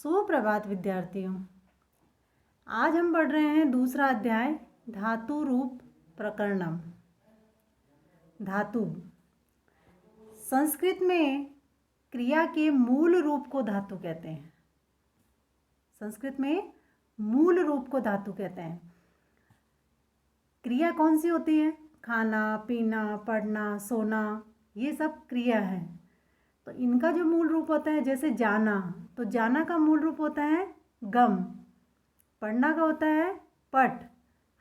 सुप्रभात विद्यार्थियों। आज हम पढ़ रहे हैं दूसरा अध्याय धातु रूप प्रकरणम। धातु संस्कृत में क्रिया के मूल रूप को धातु कहते हैं। संस्कृत में मूल रूप को धातु कहते हैं। क्रिया कौन सी होती है? खाना, पीना, पढ़ना, सोना, ये सब क्रिया है। तो इनका जो मूल रूप होता है, जैसे जाना, तो जाना का मूल रूप होता है गम, पढ़ना का होता है पठ,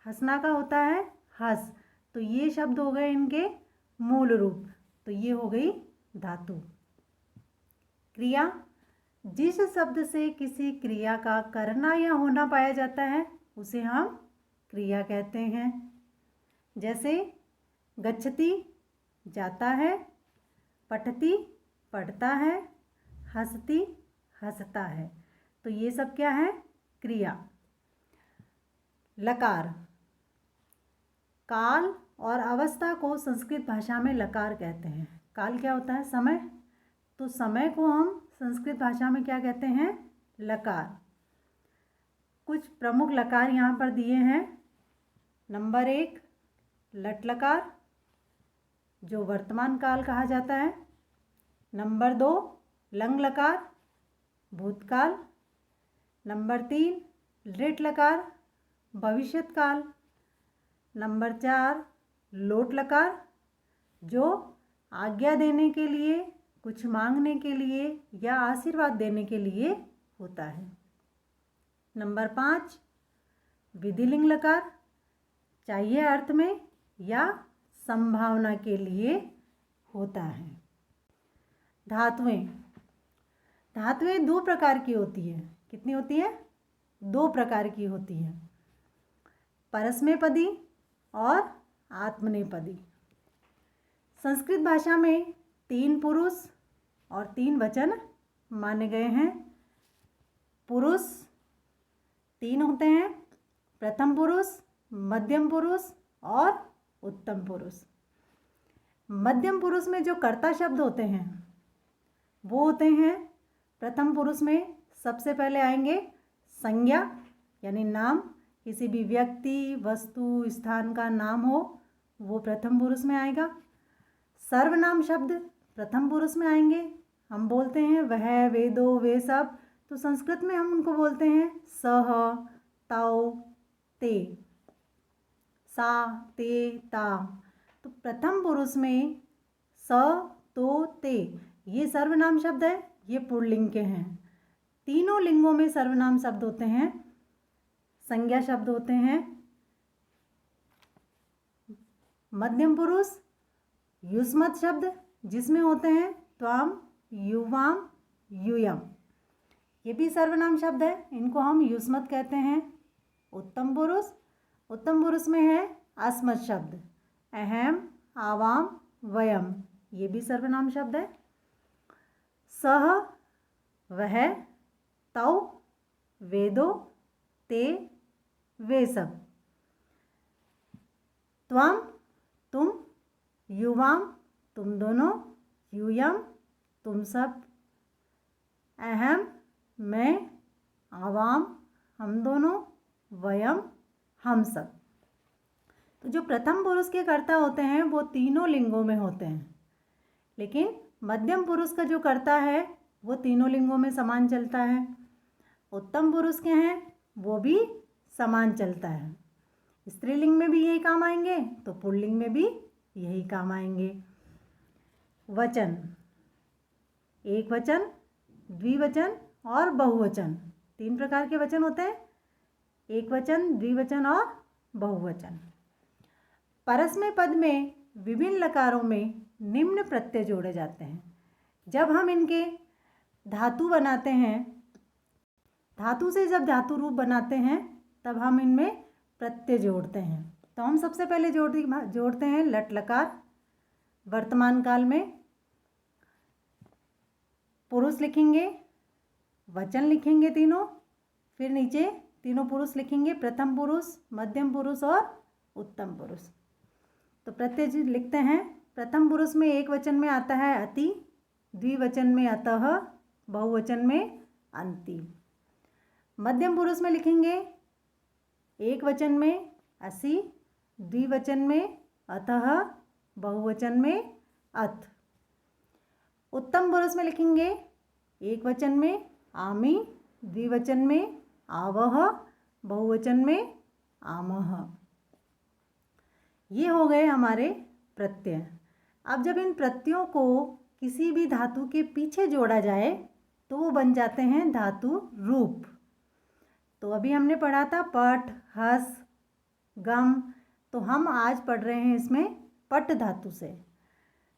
हंसना का होता है हंस। तो ये शब्द हो गए इनके मूल रूप। तो ये हो गई धातु। क्रिया जिस शब्द से किसी क्रिया का करना या होना पाया जाता है उसे हम क्रिया कहते हैं। जैसे गच्छति जाता है, पठति पढ़ता है, हंसती हंसता है। तो ये सब क्या है? क्रिया। लकार काल और अवस्था को संस्कृत भाषा में लकार कहते हैं। काल क्या होता है? समय। तो समय को हम संस्कृत भाषा में क्या कहते हैं? लकार। कुछ प्रमुख लकार यहाँ पर दिए हैं। नंबर 1 लट लकार, जो वर्तमान काल कहा जाता है। नंबर 2 लंग लकार, भूतकाल। नंबर 3 लिट लकार, भविष्यत काल। नंबर 4 लोट लकार, जो आज्ञा देने के लिए, कुछ मांगने के लिए या आशीर्वाद देने के लिए होता है। नंबर 5 विधिलिंग लकार, चाहिए अर्थ में या संभावना के लिए होता है। धातुएं धातुएं 2 प्रकार की होती है। कितनी होती है? 2 प्रकार की होती है, परस्मैपदी और आत्मनेपदी। संस्कृत भाषा में 3 पुरुष और 3 वचन माने गए हैं। पुरुष 3 होते हैं, प्रथम पुरुष, मध्यम पुरुष और उत्तम पुरुष। मध्यम पुरुष में जो कर्ता शब्द होते हैं वो होते हैं, प्रथम पुरुष में सबसे पहले आएंगे संज्ञा, यानी नाम, किसी भी व्यक्ति, वस्तु, स्थान का नाम हो वो प्रथम पुरुष में आएगा। सर्वनाम शब्द प्रथम पुरुष में आएंगे। हम बोलते हैं वह, वे दो, वे सब, तो संस्कृत में हम उनको बोलते हैं सह, तौ, ते, सा, ते, ता। तो प्रथम पुरुष में स, तो, ते, ये सर्वनाम शब्द है, ये पुल्लिंग के हैं। तीनों लिंगों में सर्वनाम शब्द होते हैं, संज्ञा शब्द होते हैं। मध्यम पुरुष युष्मत् शब्द जिसमें होते हैं त्वाम, युवाम, यूयम, ये भी सर्वनाम शब्द है, इनको हम युष्मत् कहते हैं। उत्तम पुरुष में है अस्मत् शब्द, अहम, आवाम, वयम, ये भी सर्वनाम शब्द है। सह, वह, तौ, वे दो, ते, वे सब। त्वम, तुम, युवाम, तुम दोनों, यूयम, तुम सब, अहम, मैं, आवाम, हम दोनों, वयम, हम सब। तो जो प्रथम पुरुष के कर्ता होते हैं वो तीनों लिंगों में होते हैं, लेकिन मध्यम पुरुष का जो कर्ता है वो तीनों लिंगों में समान चलता है। उत्तम पुरुष के हैं वो भी समान चलता है। स्त्रीलिंग में भी यही काम आएंगे तो पुल्लिंग में भी यही काम आएंगे। वचन, एक वचन, द्विवचन और बहुवचन, 3 प्रकार के वचन होते हैं, एक वचन, द्विवचन और बहुवचन। परस्मै पद में विभिन्न लकारों में निम्न प्रत्यय जोड़े जाते हैं। जब हम इनके धातु बनाते हैं, धातु से जब धातु रूप बनाते हैं तब हम इनमें प्रत्यय जोड़ते हैं। तो हम सबसे पहले जोड़ते हैं लट लकार। वर्तमान काल में पुरुष लिखेंगे, वचन लिखेंगे तीनों, फिर नीचे तीनों पुरुष लिखेंगे, प्रथम पुरुष, मध्यम पुरुष और उत्तम पुरुष। तो प्रत्यय लिखते हैं। प्रथम पुरुष में एक वचन में आता है अति, द्विवचन में अतः, बहुवचन में अंति। मध्यम पुरुष में लिखेंगे एक वचन में असि, द्विवचन में अतः, बहुवचन में अथ। उत्तम पुरुष में लिखेंगे एक वचन में आमि, द्विवचन में आवह, बहुवचन में आमह। ये हो गए हमारे प्रत्यय। अब जब इन प्रत्ययों को किसी भी धातु के पीछे जोड़ा जाए तो वो बन जाते हैं धातु रूप। तो अभी हमने पढ़ा था पट, हस, गम, तो हम आज पढ़ रहे हैं इसमें पट धातु से।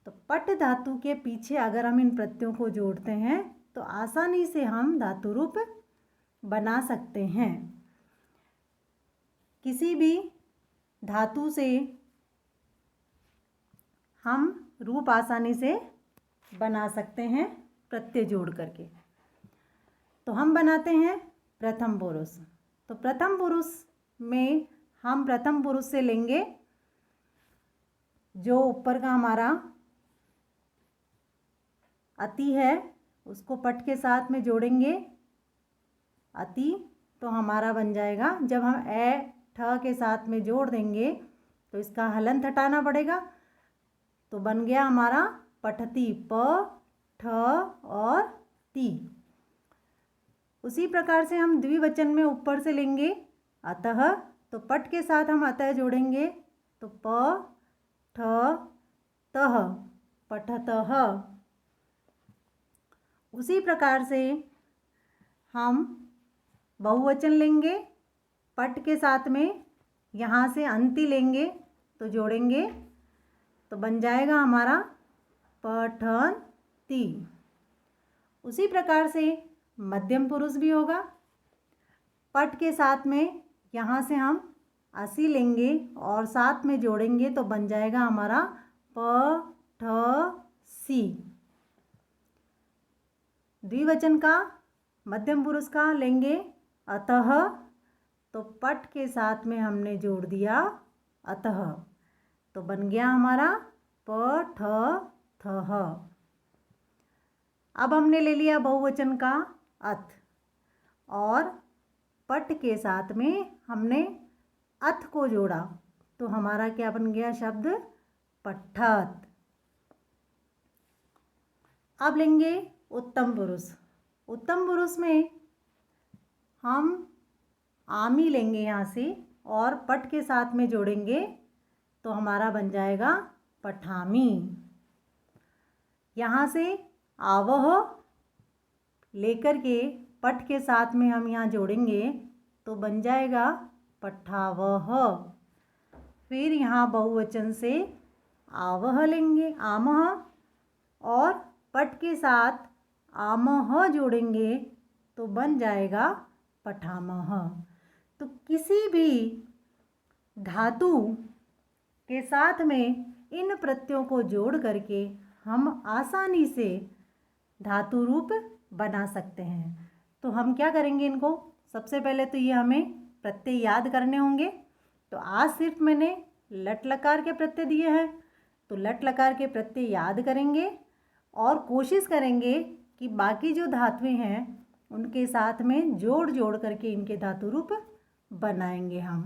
तो पट धातु के पीछे अगर हम इन प्रत्ययों को जोड़ते हैं तो आसानी से हम धातु रूप बना सकते हैं। किसी भी धातु से हम रूप आसानी से बना सकते हैं प्रत्यय जोड़ करके। तो हम बनाते हैं प्रथम पुरुष। तो प्रथम पुरुष में हम प्रथम पुरुष से लेंगे जो ऊपर का हमारा अति है, उसको पट के साथ में जोड़ेंगे अति, तो हमारा बन जाएगा। जब हम ए ठ के साथ में जोड़ देंगे तो इसका हलंत हटाना पड़ेगा, तो बन गया हमारा पठती, प ठ और ती। उसी प्रकार से हम द्विवचन में ऊपर से लेंगे अतः, तो पट के साथ हम अतः जोड़ेंगे तो प ठ तह, पठतः। उसी प्रकार से हम बहुवचन लेंगे, पट के साथ में यहाँ से अंति लेंगे तो जोड़ेंगे तो बन जाएगा हमारा पठन्ति। उसी प्रकार से मध्यम पुरुष भी होगा, पट के साथ में यहाँ से हम असि लेंगे और साथ में जोड़ेंगे तो बन जाएगा हमारा पठसी। द्विवचन का मध्यम पुरुष का लेंगे अतः, तो पट के साथ में हमने जोड़ दिया अतः, तो बन गया हमारा पठथः। अब हमने ले लिया बहुवचन का अथ और पट के साथ में हमने अथ को जोड़ा तो हमारा क्या बन गया शब्द पठत। अब लेंगे उत्तम पुरुष। उत्तम पुरुष में हम आमी लेंगे यहाँ से और पट के साथ में जोड़ेंगे तो हमारा बन जाएगा पठामी। यहाँ से आवह लेकर के पट के साथ में हम यहाँ जोड़ेंगे तो बन जाएगा पठावह। फिर यहाँ बहुवचन से आवह लेंगे आमह और पट के साथ आमह जोड़ेंगे तो बन जाएगा पठामह। तो किसी भी धातु के साथ में इन प्रत्ययों को जोड़ करके हम आसानी से धातु रूप बना सकते हैं। तो हम क्या करेंगे इनको, सबसे पहले तो ये हमें प्रत्यय याद करने होंगे। तो आज सिर्फ मैंने लट लकार के प्रत्यय दिए हैं, तो लट लकार के प्रत्यय याद करेंगे और कोशिश करेंगे कि बाकी जो धातुएं हैं उनके साथ में जोड़ जोड़ करके इनके धातु रूप बनाएंगे हम।